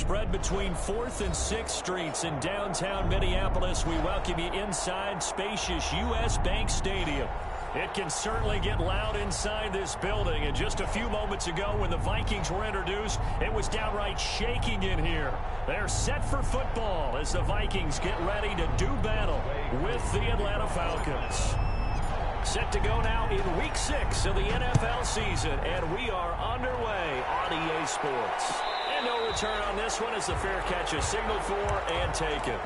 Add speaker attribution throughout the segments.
Speaker 1: spread between 4th and 6th Streets in downtown Minneapolis. We welcome you inside spacious U.S. Bank Stadium. It can certainly get loud inside this building. And just a few moments ago when the Vikings were introduced, it was downright shaking in here. They're set for football as the Vikings get ready to do battle with the Atlanta Falcons. Set to go now in Week 6 of the NFL season, and we are underway on EA Sports. And no return on this one as the fair catch is signaled for and taken.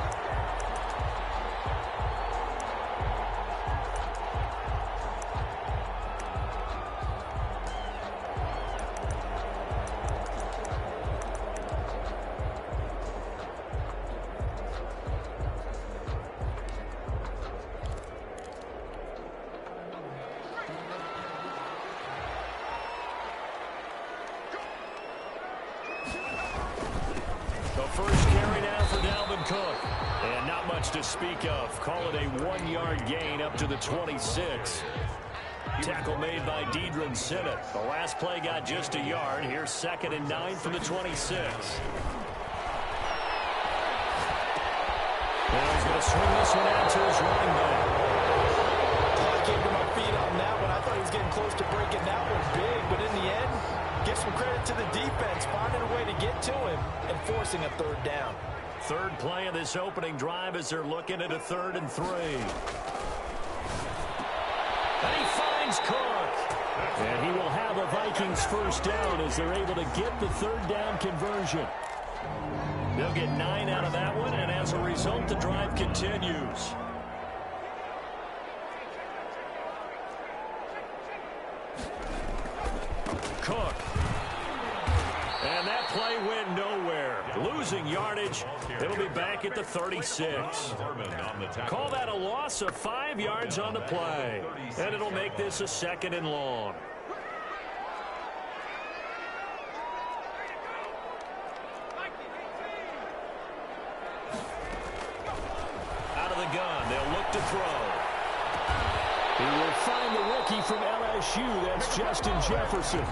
Speaker 1: First carry now for Dalvin Cook. And not much to speak of. Call it a 1-yard gain up to the 26. Tackle made by Deidre Sinnott. The last play got just a yard. Here's 2nd and 9 from the 26. Well, he's going to swing this one out to his running back.
Speaker 2: I came to my feet on that one. I thought he was getting close to breaking that one big, but in the end, give some credit to the defense, finding a way to get to him and forcing a 3rd down.
Speaker 1: Third play of this opening drive as they're looking at a 3rd and 3. And he finds Cook. And he will have a Vikings first down as they're able to get the 3rd down conversion. They'll get 9 out of that one, and as a result, the drive continues. Cook. And that play went nowhere. Losing yardage. It'll be back at the 36. Call that a loss of 5 yards on the play. And it'll make this a 2nd and long. Out of the gun. They'll look to throw. He will find the rookie from LSU. That's Justin Jefferson.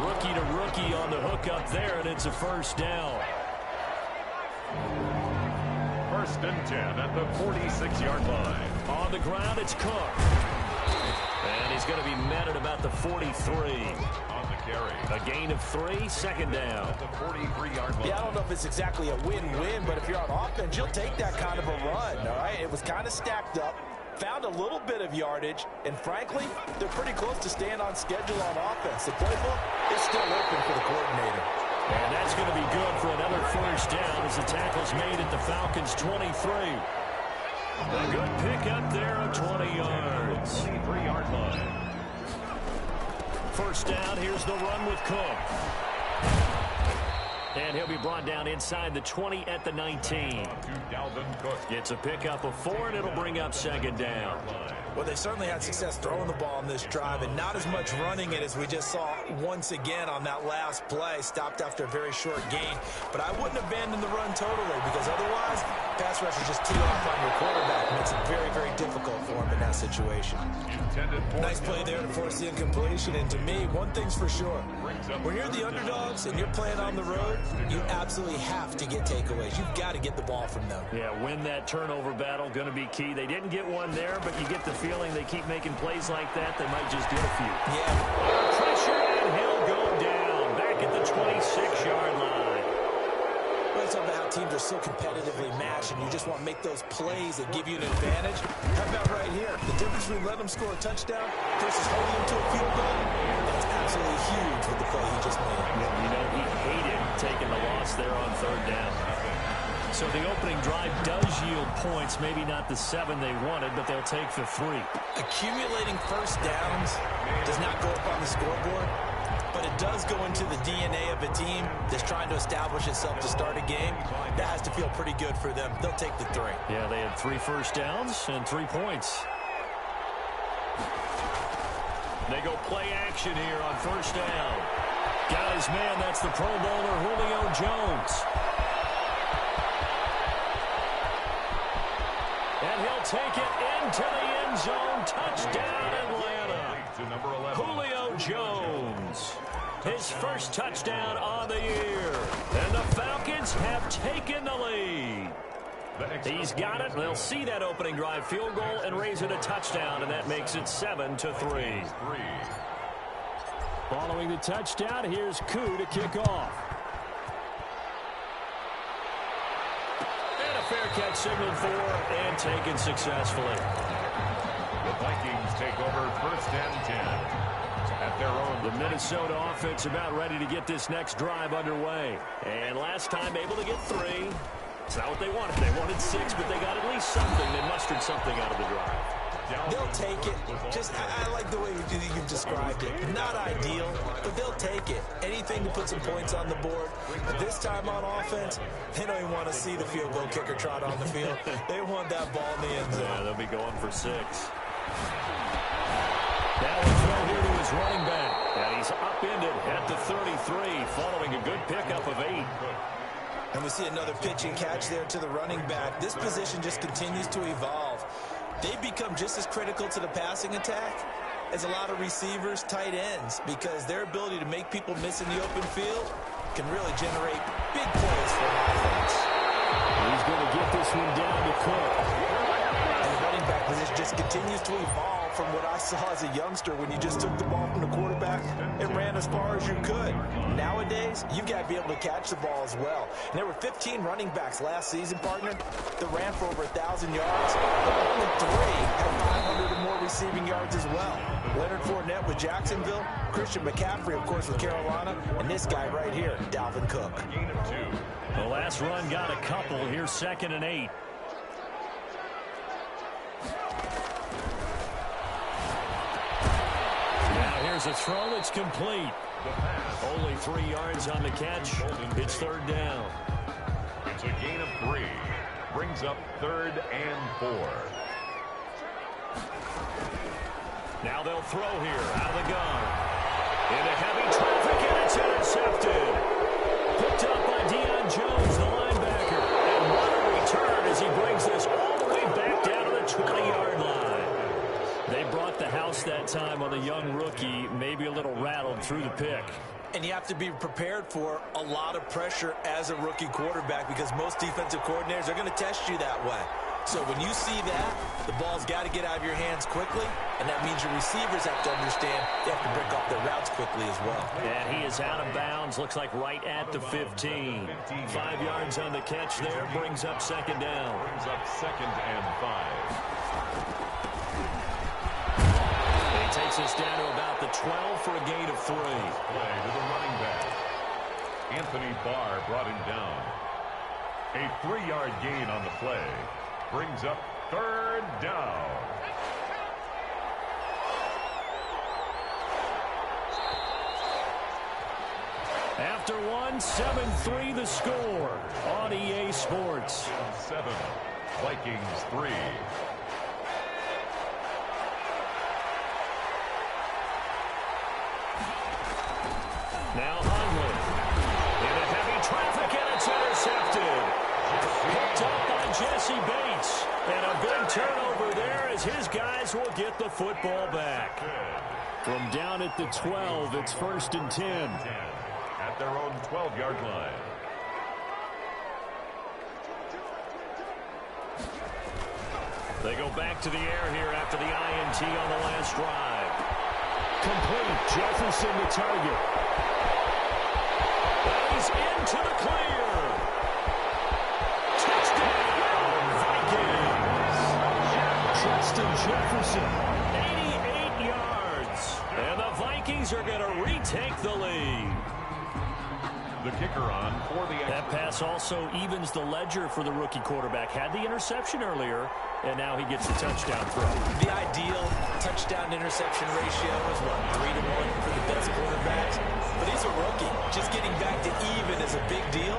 Speaker 1: Rookie to rookie on the hook up there, and it's a first down.
Speaker 3: 1st and 10 at the 46-yard line.
Speaker 1: On the ground, it's Cook. And he's going to be met at about the 43.
Speaker 3: On the carry.
Speaker 1: A gain of 3, 2nd down.
Speaker 3: At the 43-yard line.
Speaker 2: Yeah, I don't know if it's exactly a win-win, but if you're on offense, you'll take that kind of a run, all right? It was kind of stacked up. Found a little bit of yardage, and frankly, they're pretty close to staying on schedule on offense. The playbook is still open for the coordinator.
Speaker 1: And that's going to be good for another first down as the tackle's made at the Falcons' 23. A good pickup there of 20 yards.
Speaker 3: 23-yard line.
Speaker 1: First down, here's the run with Cook. And he'll be brought down inside the 20 at the 19. It's a pickup of 4, and it'll bring up 2nd down.
Speaker 2: Well, they certainly had success throwing the ball on this drive, and not as much running it as we just saw once again on that last play. Stopped after a very short gain. But I wouldn't abandon the run totally, because otherwise, pass rush is just tee off on your quarterback. Makes it very, very difficult for him in that situation. Nice play there to force the incompletion. And to me, one thing's for sure. When you're the underdogs and you're playing on the road, you absolutely have to get takeaways. You've got to get the ball from them.
Speaker 1: Yeah, win that turnover battle, going to be key. They didn't get one there, but you get the feeling they keep making plays like that, they might just get a few.
Speaker 2: Yeah.
Speaker 1: Pressure, and he'll go down back at the 26-yard line.
Speaker 2: Well, it's about how teams are so competitively matched, and you just want to make those plays that give you an advantage. How about right here? The difference between letting them score a touchdown versus holding them to a field goal, that's absolutely huge with the play he just made.
Speaker 1: Yeah, you know, he hated taking the loss there on 3rd down. So the opening drive does yield points, maybe not the 7 they wanted, but they'll take the 3.
Speaker 2: Accumulating first downs does not go up on the scoreboard, but it does go into the DNA of a team that's trying to establish itself to start a game. That has to feel pretty good for them. They'll take the 3.
Speaker 1: Yeah, they had 3 first downs and 3 points. They go play action here on first down. Got his man, that's the Pro Bowler Julio Jones. And he'll take it into the end zone. Touchdown, Atlanta. Julio Jones. his first touchdown on the year. And the Falcons have taken the lead. He's got it. They'll see that opening drive field goal and raise it a touchdown, and that makes it 7-3. Following the touchdown, here's Koo to kick off. And a fair catch signaled for and taken successfully.
Speaker 3: The Vikings take over first and 10 at their own.
Speaker 1: The Minnesota offense about ready to get this next drive underway. And last time able to get 3. It's not what they wanted. They wanted 6, but they got at least something. They mustered something out of the drive.
Speaker 2: They'll take it. I like the way you've described it. Not ideal, but they'll take it. Anything to put some points on the board. This time on offense, they don't even want to see the field goal kicker trot on the field. They want that ball in the end zone.
Speaker 1: Yeah, they'll be going for 6. Now we'll throw here to his running back. And he's upended at the 33, following a good pickup of 8.
Speaker 2: And we see another pitch and catch there to the running back. This position just continues to evolve. They become just as critical to the passing attack as a lot of receivers, tight ends, because their ability to make people miss in the open field can really generate big plays for an offense.
Speaker 1: He's going to get this one down to Cook.
Speaker 2: And the running back position just continues to evolve from what I saw as a youngster when you just took the ball from the quarterback and ran as far as you could. Nowadays, you've got to be able to catch the ball as well. And there were 15 running backs last season, partner, that ran for over 1,000 yards. But only 3 had 500 or more receiving yards as well. Leonard Fournette with Jacksonville, Christian McCaffrey, of course, with Carolina, and this guy right here, Dalvin Cook.
Speaker 1: The last run got a couple. Here's 2nd and 8. Here's a throw that's complete. Only 3 yards on the catch. It's 3rd down.
Speaker 3: It's a gain of 3. Brings up 3rd and 4.
Speaker 1: Now they'll throw here out of the gun. Into heavy traffic, and it's intercepted. Picked up by Deion Jones, the linebacker. And what a return as he brings this all the way back down to the 20-yard line. They brought the house that time on the young rookie, maybe a little rattled through the pick.
Speaker 2: And you have to be prepared for a lot of pressure as a rookie quarterback because most defensive coordinators are going to test you that way. So when you see that, the ball's got to get out of your hands quickly, and that means your receivers have to understand they have to break off their routes quickly as well.
Speaker 1: And he is out of bounds, looks like right at the 15. 5 yards on the catch there, brings up 2nd down.
Speaker 3: Brings up 2nd and 5.
Speaker 1: Takes us down to about the 12 for a gain of 3.
Speaker 3: Play to the running back. Anthony Barr brought him down. A 3-yard gain on the play. Brings up 3rd down.
Speaker 1: After 7-3 the score on EA Sports.
Speaker 3: 7, Vikings 3.
Speaker 1: Now Hundley into heavy traffic, and it's intercepted. Picked up by Jesse Bates. And a big turnover there as his guys will get the football back. From down at the 12, it's 1st and 10.
Speaker 3: At their own 12-yard line.
Speaker 1: They go back to the air here after the INT on the last drive. Complete. Jefferson the target. He's into the clear. Touchdown, Vikings. Justin Jefferson, 88 yards. And the Vikings are going to retake the lead.
Speaker 3: The kicker on for the...
Speaker 1: That pass also evens the ledger for the rookie quarterback. Had the interception earlier, and now he gets the touchdown throw.
Speaker 2: The ideal touchdown-interception ratio is, 3-to-1 for the best quarterbacks? But he's a rookie. Just getting back to even is a big deal.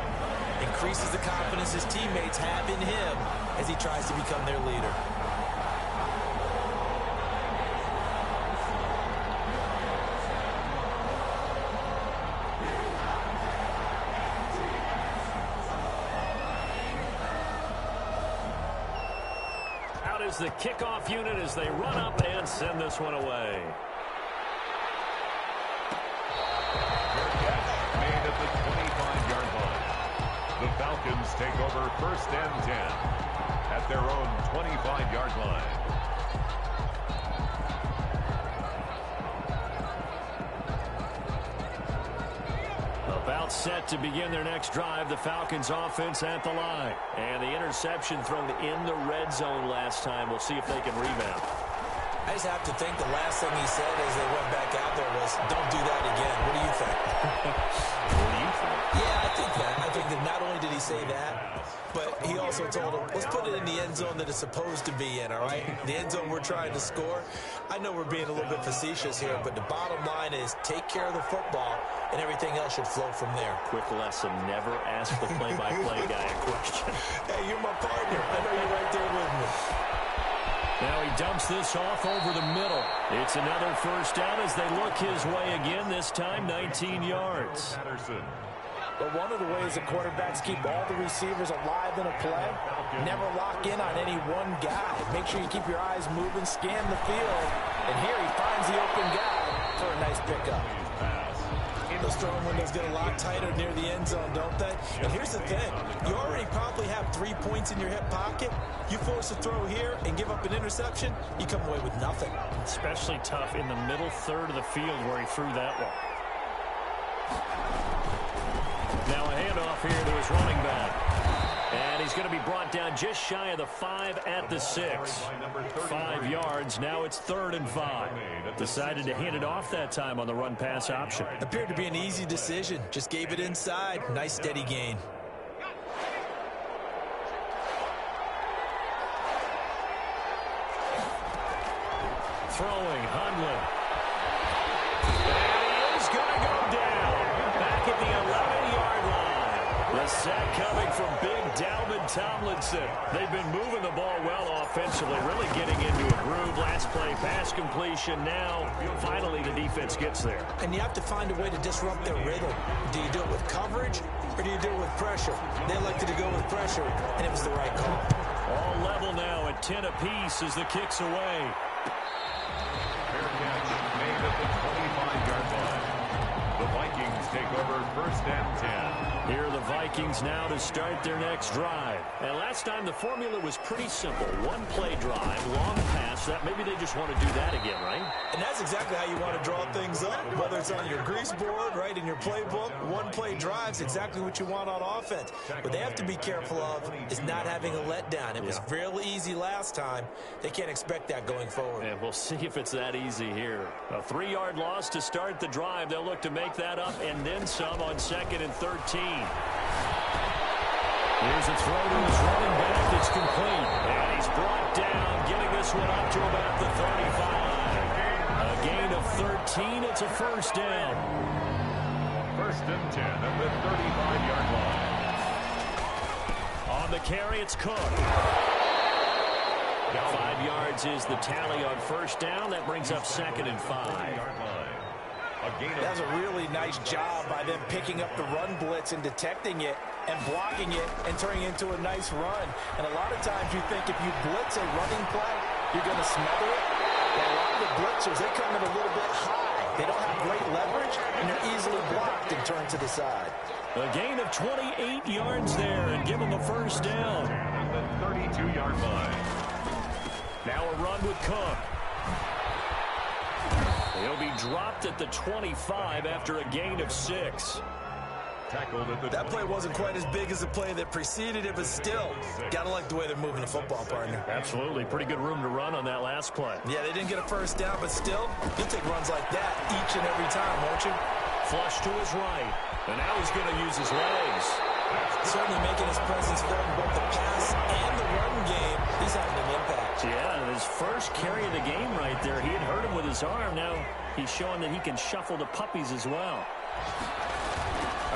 Speaker 2: Increases the confidence his teammates have in him as he tries to become their leader.
Speaker 1: Is the kickoff unit as they run up and send this one away.
Speaker 3: Falcons take over 1st and 10 at their own 25-yard line.
Speaker 1: About set to begin their next drive, the Falcons offense at the line. And the interception thrown in the red zone last time. We'll see if they can rebound.
Speaker 2: I just have to think the last thing he said as they went back out there was, don't do that again. What do you think?
Speaker 1: What do you think?
Speaker 2: Yeah, I think that. I think that not only did he say that, but he also told him, let's put it in the end zone that it's supposed to be in, all right? The end zone we're trying to score. I know we're being a little bit facetious here, but the bottom line is take care of the football, and everything else should flow from there.
Speaker 1: Quick lesson, never ask the play-by-play guy a question.
Speaker 2: Hey, you're my partner. I know you're right there with me.
Speaker 1: Now he dumps this off over the middle. It's another 1st down as they look his way again, this time 19 yards.
Speaker 3: Patterson.
Speaker 4: But one of the ways the quarterbacks keep all the receivers alive in a play, never lock in on any one guy. Make sure you keep your eyes moving, scan the field, and here he finds the open guy for a nice pickup.
Speaker 2: Those throwing windows get a lot tighter near the end zone, don't they? And here's the thing. You already probably have 3 points in your hip pocket. You force a throw here and give up an interception, you come away with nothing.
Speaker 1: Especially tough in the middle third of the field where he threw that one. Now a handoff here to his running back. And he's going to be brought down just shy of the 5 at the 6. 5 yards. Now it's 3rd and 5. Decided to hand it off that time on the run-pass option.
Speaker 2: Appeared to be an easy decision. Just gave it inside. Nice steady gain.
Speaker 1: Throwing, Hundley. And he is going to go down. Back at the 11-yard line. The sack coming from big Dalvin Tomlinson. They've been moving the ball well offensively, really getting into a groove. Last play, pass completion. Now, finally, the defense gets there.
Speaker 2: And you have to find a way to disrupt their rhythm. Do you do it with coverage, or do you do it with pressure? They elected to go with pressure, and it was the right call.
Speaker 1: All level now at 10 apiece as the kick's away.
Speaker 3: Fair catch made at the 25-yard line. The Vikings take over 1st and 10.
Speaker 1: Here are the Vikings now to start their next drive. And last time the formula was pretty simple. One play drive, long pass. That maybe they just want to do that again, right?
Speaker 2: And that's exactly how you want to draw things up. Whether it's on your grease board, right, in your playbook, one play drive's exactly what you want on offense. What they have to be careful of is not having a letdown. It was real easy last time. They can't expect that going forward.
Speaker 1: And we'll see if it's that easy here. A 3-yard loss to start the drive. They'll look to make that up and then some on 2nd and 13. Here's a throw to his running back. It's complete. And he's brought down, getting this one up to about the 35. A gain of 13. It's a 1st down.
Speaker 3: 1st and 10 at the 35-yard line.
Speaker 1: On the carry, it's Cook. 5 yards is the tally on 1st down. That brings up 2nd and 5.
Speaker 4: That was a really nice job by them picking up the run blitz and detecting it and blocking it and turning it into a nice run. And a lot of times you think if you blitz a running play, you're going to smother it. But a lot of the blitzers, they come in a little bit high. They don't have great leverage, and they're easily blocked and turned to the side.
Speaker 1: A gain of 28 yards there and give them a 1st down.
Speaker 3: At the 32-yard line.
Speaker 1: Now a run with Cook. He'll be dropped at the 25 after a gain of 6.
Speaker 3: Tackled at the
Speaker 2: That play wasn't quite as big as the play that preceded it, but still, got to like the way they're moving the football, partner.
Speaker 1: Absolutely. Pretty good room to run on that last play.
Speaker 2: Yeah, they didn't get a 1st down, but still, you'll take runs like that each and every time, won't you?
Speaker 1: Flush to his right. And now he's going to use his legs.
Speaker 2: Certainly making his presence felt in both the pass and the run game. He's having an impact.
Speaker 1: Yeah, his first carry of the game right there. He had hurt him with his arm. Now he's showing that he can shuffle the puppies as well.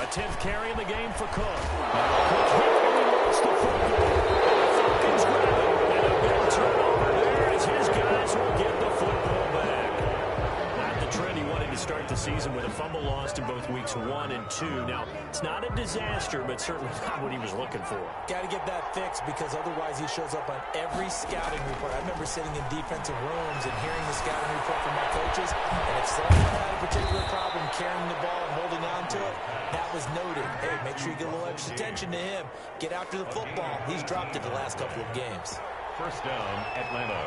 Speaker 1: A 10th carry in the game for Cook. Cook hit and he lost the football. Falcons grab it. And a big turnover there as his guys will get the football back. Not the trend he wanted to start the season with a fumble lost in both weeks it's 1 and 2. Now, it's not a disaster, but certainly not what he was looking for.
Speaker 2: Got to get that fixed because otherwise he shows up on every scouting report. I remember sitting in defensive rooms and hearing the scouting report from my coaches, and if someone had a particular problem carrying the ball and holding on to it, that was noted. Hey, make sure you get a little extra attention to him. Get after the football. He's dropped it the last couple of games.
Speaker 3: First down, Atlanta.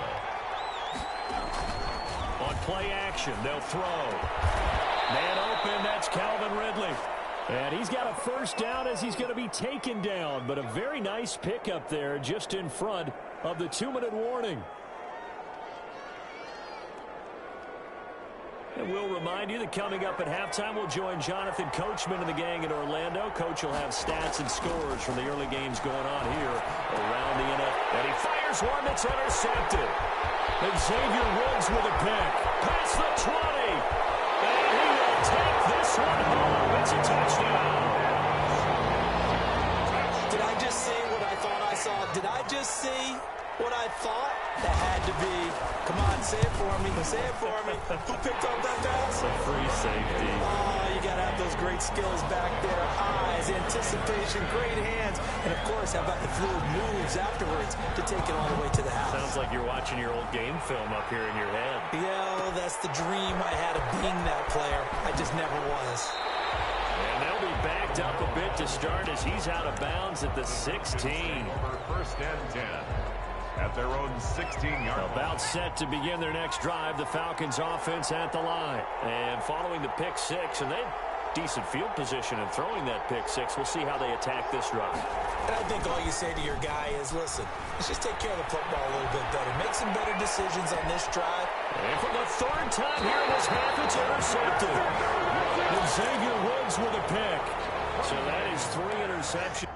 Speaker 1: On play action, they'll throw. Man open, that's Calvin Ridley. And he's got a first down as he's going to be taken down. But a very nice pickup there just in front of the 2-minute warning. And we'll remind you that coming up at halftime, we'll join Jonathan Coachman and the gang in Orlando. Coach will have stats and scores from the early games going on here around the NFL. And he fires one that's intercepted. And Xavier Woods with a pick. Past the 20. And he will take this one home. It's a touchdown.
Speaker 2: Did I just see what I thought I saw? Did I just see what I thought? That had to be. Come on, say it for me. Say it for me. Who picked up that pass?
Speaker 1: A free safety.
Speaker 2: Oh, you got to have those great skills back there. Eyes, anticipation, great hands. And, of course, how about the fluid moves afterwards to take it all the way to the house?
Speaker 1: Sounds like you're watching your old game film up here in your head.
Speaker 2: Yeah, well, that's the dream I had of being that player. I just never was.
Speaker 1: And they'll be backed up a bit to start as he's out of bounds at the 16.
Speaker 3: For first and 10. At their own 16-yard line.
Speaker 1: About set to begin their next drive, the Falcons offense at the line. And following the pick six, and they have decent field position in throwing that pick six. We'll see how they attack this drive.
Speaker 2: And I think all you say to your guy is, listen, let's just take care of the football a little bit better. Make some better decisions on this drive.
Speaker 1: And for the third time here in this half, it's intercepted. And Xavier Woods with a pick. So that is 3 interceptions.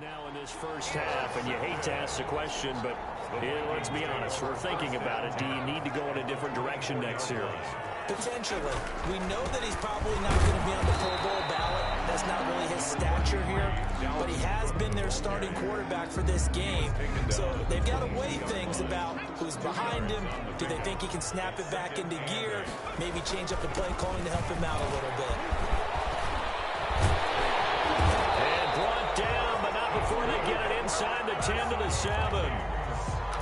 Speaker 1: Now in this first half, and you hate to ask the question, but let's be honest, we're thinking about it. Do you need to go in a different direction next series?
Speaker 2: Potentially. We know that he's probably not going to be on the Pro Bowl ballot. That's not really his stature here, but he has been their starting quarterback for this game. So they've got to weigh things about who's behind him. Do they think he can snap it back into gear? Maybe change up the play calling to help him out a little bit. Before they get it inside the 10 to the 7.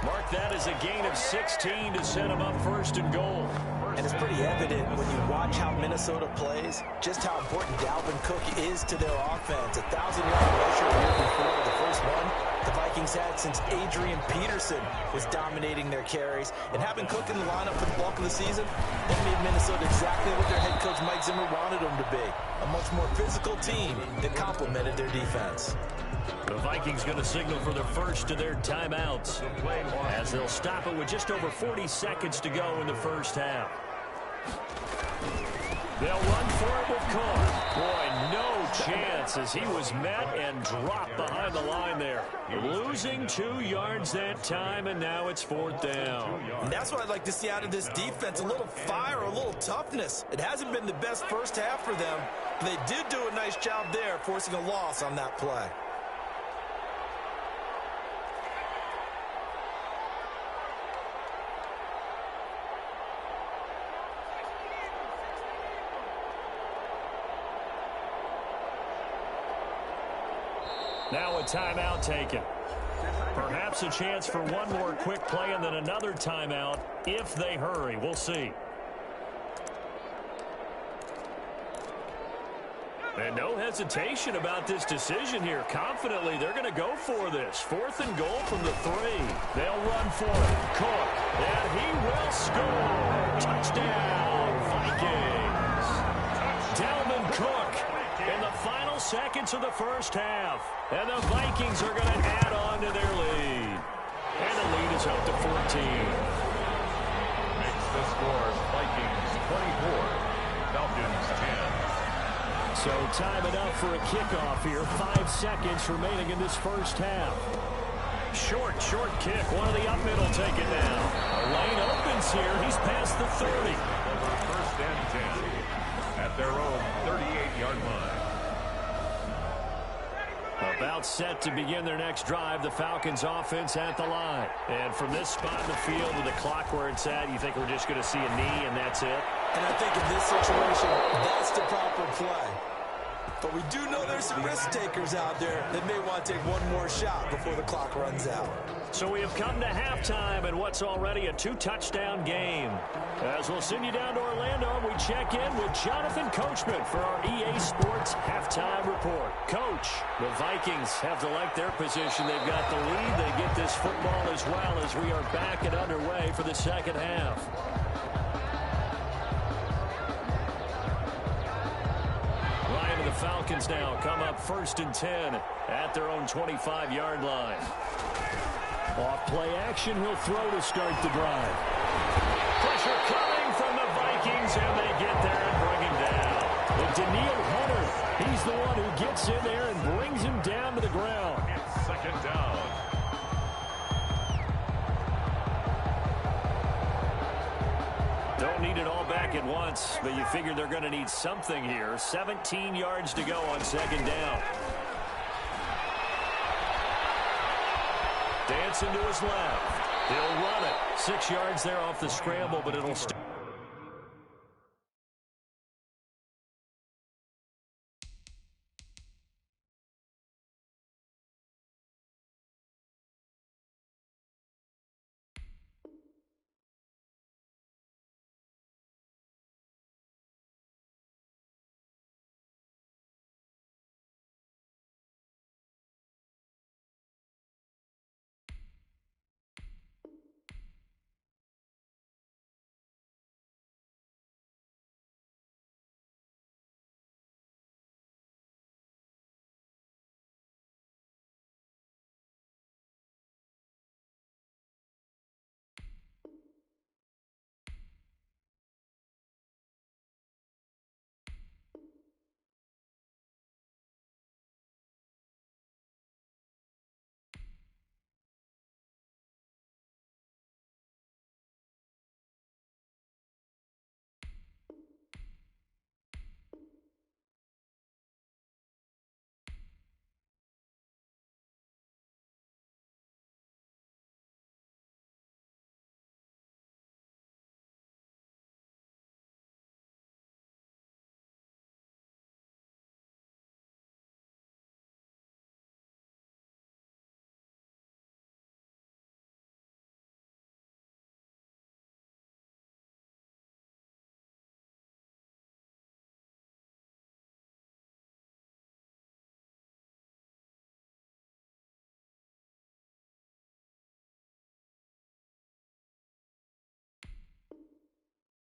Speaker 2: Mark that as a gain of 16 to set him up first and goal. And it's pretty evident when you watch how Minnesota plays, just how important Dalvin Cook is to their offense. 1,000-yard rusher the year before, the first one the Vikings had since Adrian Peterson was dominating their carries. And having Cook in the lineup for the bulk of the season, that made Minnesota exactly what their head coach Mike Zimmer wanted them to be. A much more physical team that complemented their defense. The Vikings going to signal for the first of their timeouts as they'll stop it with just over 40 seconds to go in the first half. They'll run for it with Cook. Boy, no chance as he was met and dropped behind the line there. Losing 2 yards that time, and now it's 4th down. And that's what I'd like to see out of this defense, a little fire, a little toughness. It hasn't been the best first half for them, but they did do a nice job there, forcing a loss on that play. Now a timeout taken. Perhaps a chance for one more quick play and then another timeout if they hurry. We'll see. And no hesitation about this decision here. Confidently, they're going to go for this. 4th and goal from the 3. They'll run for it. Cook. And he will score. Touchdown, Vikings. Dalvin Cook in the final seconds of the first half. And the Vikings are going to add on to their lead. And the lead is up to 14.
Speaker 3: Makes the score Vikings 24, Falcons 10.
Speaker 1: So time enough for a kickoff here. 5 seconds remaining in this first half. Short kick. One of the up middle take it down. A lane opens here. He's past the 30.
Speaker 3: First and 10 at their own 38-yard line.
Speaker 1: About set to begin their next drive, the Falcons offense at the line. And from this spot in the field with the clock where it's at, you think we're just going to see a knee and that's it?
Speaker 2: And I think in this situation, that's the proper play. But we do know there's some risk takers out there that may want to take one more shot before the clock runs out.
Speaker 1: So we have come to halftime in what's already a 2-touchdown game. As we'll send you down to Orlando, we check in with Jonathan Coachman for our EA Sports Halftime Report. Coach, the Vikings have to like their position. They've got the lead. They get this football as well as we are back and underway for the second half. The Falcons now come up 1st and 10 at their own 25-yard line. Off play action, he'll throw to start the drive. Pressure coming from the Vikings, and they get there and bring him down. And Daniil Hunter, he's the one who gets in there and brings him down to the ground.
Speaker 3: It's 2nd down.
Speaker 1: Don't need it all back at once, but you figure they're going to need something here. 17 yards to go on 2nd down. Dancing to his left. He'll run it. 6 yards there off the scramble, but it'll stay.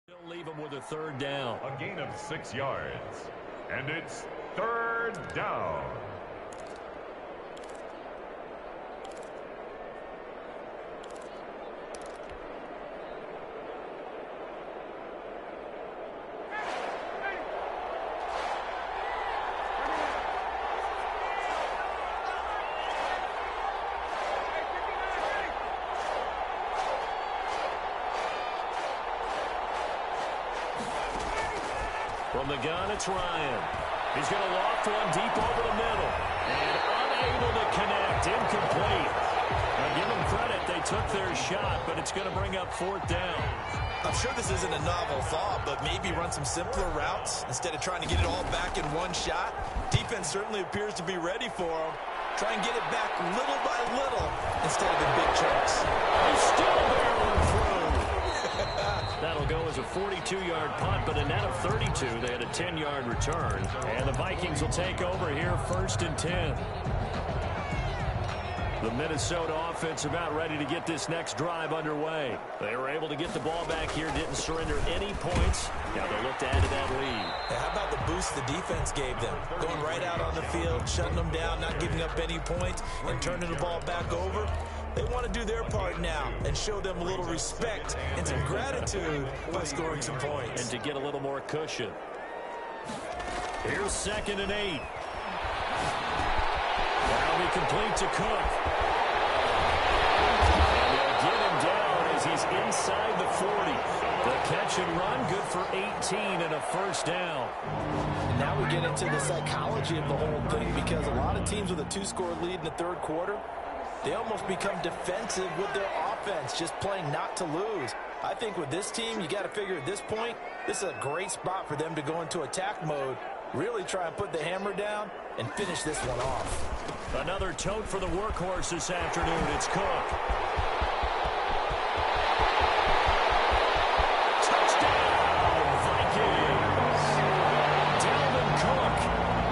Speaker 1: They'll leave him with a 3rd down.
Speaker 3: A gain of 6 yards. And it's 3rd down.
Speaker 1: From the gun, it's Ryan. He's going to loft one deep over the middle. And unable to connect. Incomplete. Now give them credit. They took their shot, but it's going to bring up 4th down.
Speaker 2: I'm sure this isn't a novel thought, but maybe run some simpler routes instead of trying to get it all back in one shot. Defense certainly appears to be ready for them. Try and get it back little by little instead of in big chunks.
Speaker 1: He's still barreling through. That'll go as a 42-yard punt, but a net of 32. They had a 10-yard return. And the Vikings will take over here 1st and 10. The Minnesota offense about ready to get this next drive underway. They were able to get the ball back here, didn't surrender any points. Now they'll look to add to that lead.
Speaker 2: Hey, how about the boost the defense gave them? Going right out on the field, shutting them down, not giving up any points, and turning the ball back over. They want to do their part now and show them a little respect and some gratitude by scoring some points.
Speaker 1: And to get a little more cushion. Here's 2nd and 8. That'll be complete to Cook. And they'll get him down as he's inside the 40. The catch and run, good for 18 and a 1st down.
Speaker 4: Now we get into the psychology of the whole thing, because a lot of teams with a 2-score lead in the third quarter, they almost become defensive with their offense, just playing not to lose. I think with this team, you got to figure at this point, this is a great spot for them to go into attack mode, really try and put the hammer down and finish this one off.
Speaker 1: Another tote for the workhorse this afternoon. It's Cook. Touchdown, Vikings. Dalvin Cook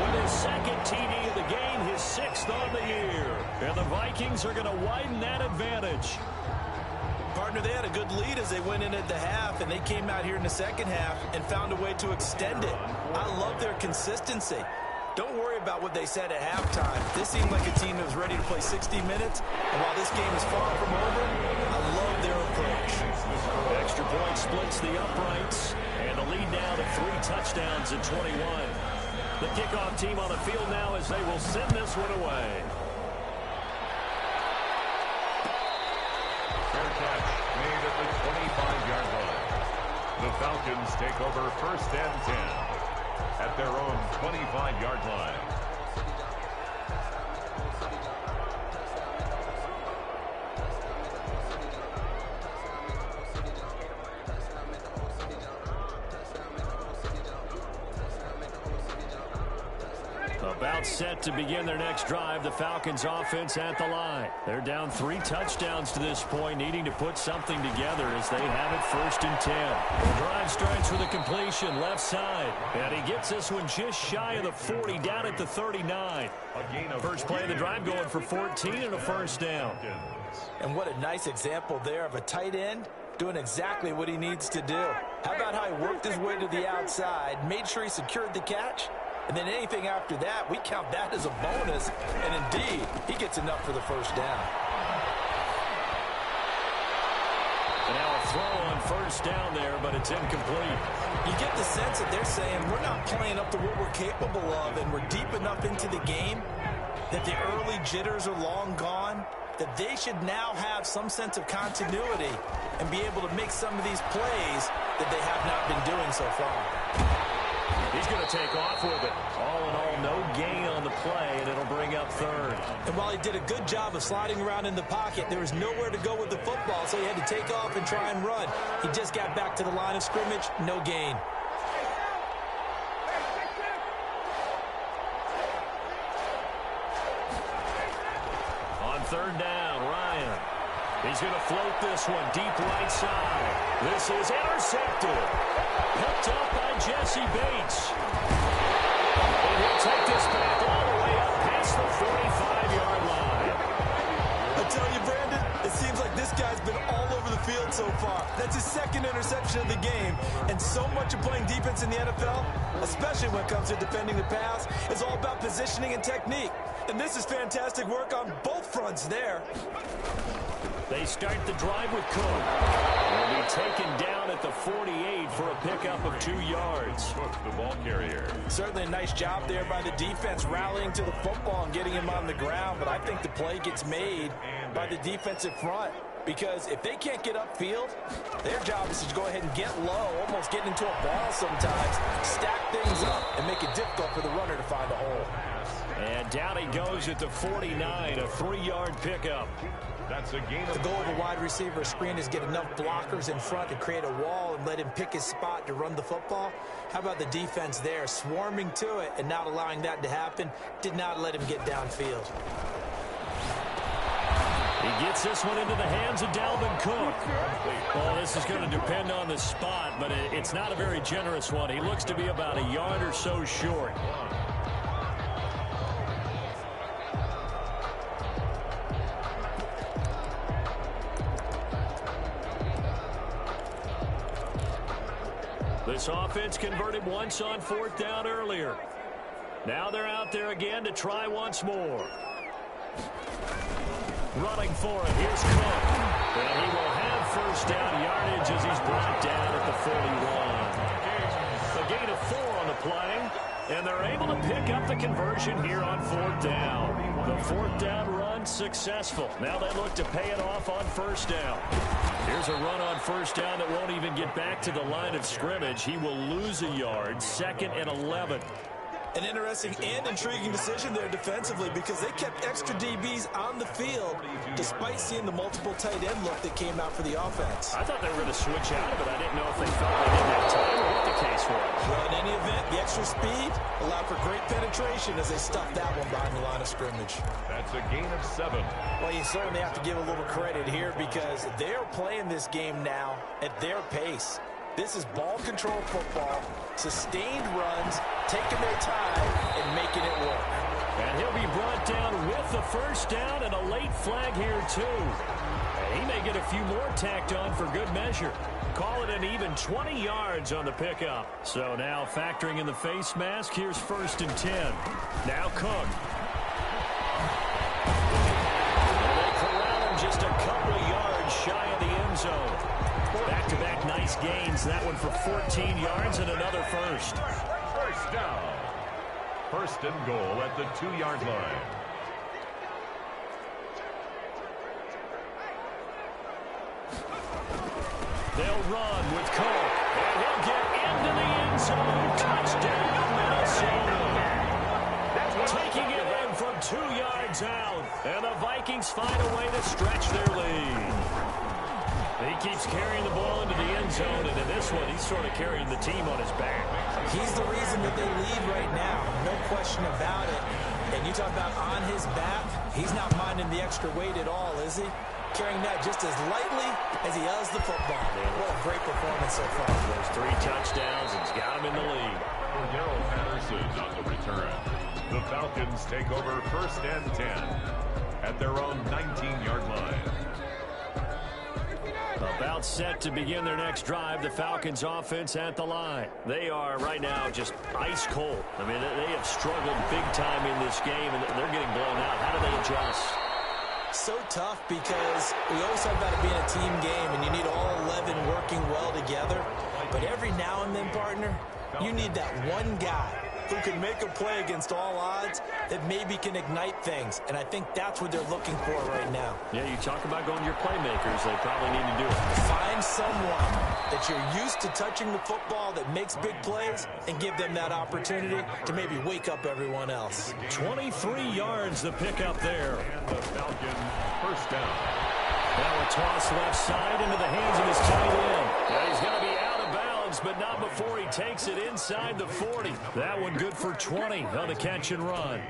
Speaker 1: with his second TD of the game, his 6th on the year. And the Vikings are going to widen that advantage.
Speaker 4: Partner, they had a good lead as they went in at the half, and they came out here in the second half and found a way to extend it. I love their consistency. Don't worry about what they said at halftime. This seemed like a team that was ready to play 60 minutes, and while this game is far from over, I love their approach.
Speaker 1: Extra point splits the uprights, and the lead now to 3 touchdowns at 21. The kickoff team on the field now as they will send this one away.
Speaker 3: Fair catch made at the 25-yard line. The Falcons take over 1st and 10 at their own 25-yard line.
Speaker 1: About set to begin their next drive, the Falcons offense at the line. They're down 3 touchdowns to this point, needing to put something together as they have it 1st and 10. The drive starts with a completion left side, and he gets this one just shy of the 40, down at the 39. First play of the drive going for 14 and a 1st down.
Speaker 4: And what a nice example there of a tight end doing exactly what he needs to do. How about how he worked his way to the outside, made sure he secured the catch, and then anything after that, we count that as a bonus. And indeed, he gets enough for the 1st down.
Speaker 1: And now a throw on 1st down there, but it's incomplete.
Speaker 4: You get the sense that they're saying we're not playing up to what we're capable of, and we're deep enough into the game that the early jitters are long gone, that they should now have some sense of continuity and be able to make some of these plays that they have not been doing so far.
Speaker 1: He's going to take off with it. All in all, no gain on the play, and it'll bring up 3rd.
Speaker 4: And while he did a good job of sliding around in the pocket, there was nowhere to go with the football, so he had to take off and try and run. He just got back to the line of scrimmage, no gain.
Speaker 1: On 3rd down, Ryan. He's going to float this one deep right side. This is intercepted. Picked up by Jesse Bates. And he'll take this back all the way up past the 45-yard line.
Speaker 4: I tell you, Brandon, it seems like this guy's been all over the field so far. That's his 2nd interception of the game. And so much of playing defense in the NFL, especially when it comes to defending the pass, is all about positioning and technique. And this is fantastic work on both fronts there.
Speaker 1: They start the drive with Cook. Will be taken down at the 48 for a pickup of 2 yards.
Speaker 3: Cook, the ball carrier.
Speaker 4: Certainly a nice job there by the defense rallying to the football and getting him on the ground. But I think the play gets made by the defensive front. Because if they can't get upfield, their job is to go ahead and get low, almost get into a ball sometimes, stack things up, and make it difficult for the runner to find a hole.
Speaker 1: And down he goes at the 49, a 3-yard pickup.
Speaker 3: That's a gain.
Speaker 4: The goal of a wide receiver screen is get enough blockers in front to create a wall and let him pick his spot to run the football. How about the defense there, swarming to it and not allowing that to happen? Did not let him get downfield.
Speaker 1: He gets this one into the hands of Dalvin Cook. Well, this is going to depend on the spot, but it's not a very generous one. He looks to be about a yard or so short. This offense converted once on 4th down earlier. Now they're out there again to try once more. Running for it, here's Cook. And he will have 1st down yardage as he's brought down at the 41. A gain of 4 on the play, and they're able to pick up the conversion here on 4th down. The 4th down run successful. Now they look to pay it off on 1st down. Here's a run on 1st down that won't even get back to the line of scrimmage. He will lose a yard, 2nd and 11.
Speaker 2: An interesting and intriguing decision there defensively because they kept extra DBs on the field despite seeing the multiple tight end look that came out for the offense.
Speaker 1: I thought they were going to switch out, but I didn't know if they felt they didn't have time or what the case was.
Speaker 2: Well, in any event, the extra speed allowed for great penetration as they stuffed that one behind the line of scrimmage.
Speaker 3: That's a gain of 7.
Speaker 2: Well, you certainly have to give a little credit here because they're playing this game now at their pace. This is ball control football, sustained runs, taking their time, and making it work.
Speaker 1: And he'll be brought down with the first down and a late flag here, too. And he may get a few more tacked on for good measure. Call it an even 20 yards on the pickup. So now factoring in the face mask, here's 1st and 10. Now Cook. And they corral him just a couple of yards shy of the end zone. Back-to-back nice gains. That one for 14 yards and another first.
Speaker 3: First down. 1st and goal at the 2-yard line.
Speaker 1: They'll run with Cook. And he'll get into the end zone. Touchdown, Minnesota. Taking it in from 2 yards out. And the Vikings find a way to stretch their lead. He keeps carrying the ball into the end zone, and in this one, he's sort of carrying the team on his back.
Speaker 2: He's the reason that they lead right now, no question about it. And you talk about on his back, he's not minding the extra weight at all, is he? Carrying that just as lightly as he does the football. What a great performance so far.
Speaker 1: There's 3 touchdowns, and he's got him in the lead.
Speaker 3: Daryl Patterson on the return. The Falcons take over 1st and 10 at their own 19-yard line.
Speaker 1: About set to begin their next drive, the Falcons offense at the line. They are right now just ice cold. I mean, they have struggled big time in this game, and they're getting blown out. How do they adjust?
Speaker 2: So tough because we always talk about it being a team game, and you need all 11 working well together. But every now and then, partner, you need that one guy who can make a play against all odds that maybe can ignite things. And I think that's what they're looking for right now.
Speaker 1: Yeah, you talk about going to your playmakers. They probably need to do it.
Speaker 2: Find someone that you're used to touching the football that makes big plays and give them that opportunity to maybe wake up everyone else.
Speaker 1: 23 yards the pickup there.
Speaker 3: And the Falcon first down.
Speaker 1: Now a toss left side into the hands of his tight end. Yeah, he's going to be out of bounds, but not before he takes it inside the 40. That one good for 20 on the catch and run.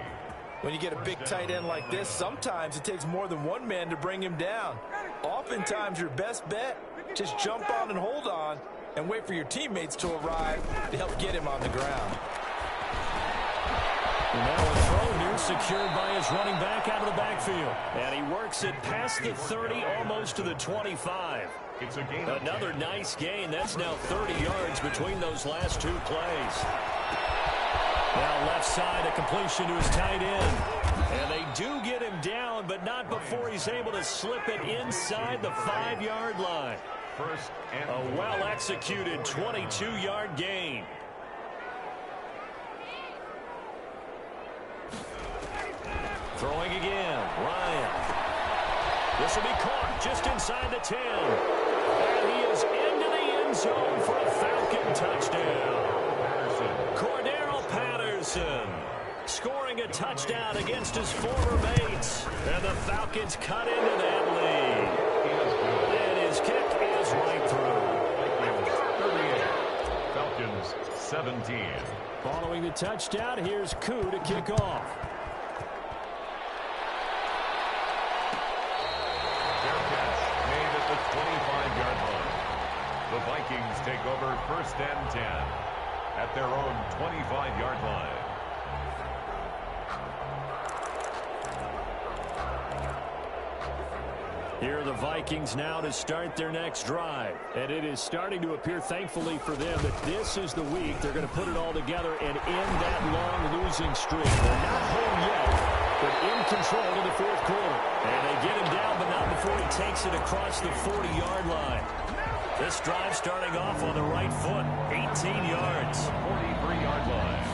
Speaker 2: When you get a big tight end like this, sometimes it takes more than one man to bring him down. Oftentimes, your best bet, just jump on and hold on and wait for your teammates to arrive to help get him on the ground.
Speaker 1: And now a throw here secured by his running back out of the backfield. And he works it past the 30, almost to the 25.
Speaker 3: It's a gain.
Speaker 1: Another nice gain. That's now 30 yards between those last 2 plays. Now left side, a completion to his tight end. And they do get him down, but not before he's able to slip it inside the 5-yard line.
Speaker 3: First and
Speaker 1: a well-executed 22-yard gain. Throwing again, Ryan. This will be caught just inside the 10. And he is into the end zone for a Falcon touchdown. Cordero Patterson scoring a touchdown against his former mates. And the Falcons cut into that lead. And his kick is right through.
Speaker 3: 38. Falcons 17.
Speaker 1: Following the touchdown, here's Koo to kick off.
Speaker 3: The 25-yard line. The Vikings take over 1st and 10 at their own 25-yard line.
Speaker 1: Here are the Vikings now to start their next drive. And it is starting to appear, thankfully for them, that this is the week they're going to put it all together and end that long losing streak. They're not home yet, but in control in the 4th quarter. And they get him down, but not before he takes it across the 40-yard line. This drive starting off on the right foot, 18 yards.
Speaker 3: 43-yard line.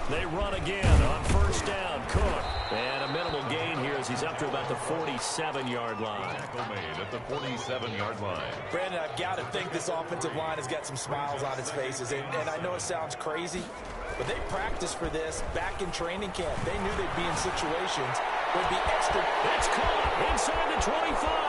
Speaker 1: They run again on 1st down, Cook. And a minimal gain here as he's up to about the 47-yard line.
Speaker 3: Tackle made at the 47-yard line.
Speaker 2: Brandon, I've got to think this offensive line has got some smiles on its faces. And I know it sounds crazy, But they practiced for this back in training camp. They knew they'd be in situations where it'd be extra.
Speaker 1: It's caught inside the 25.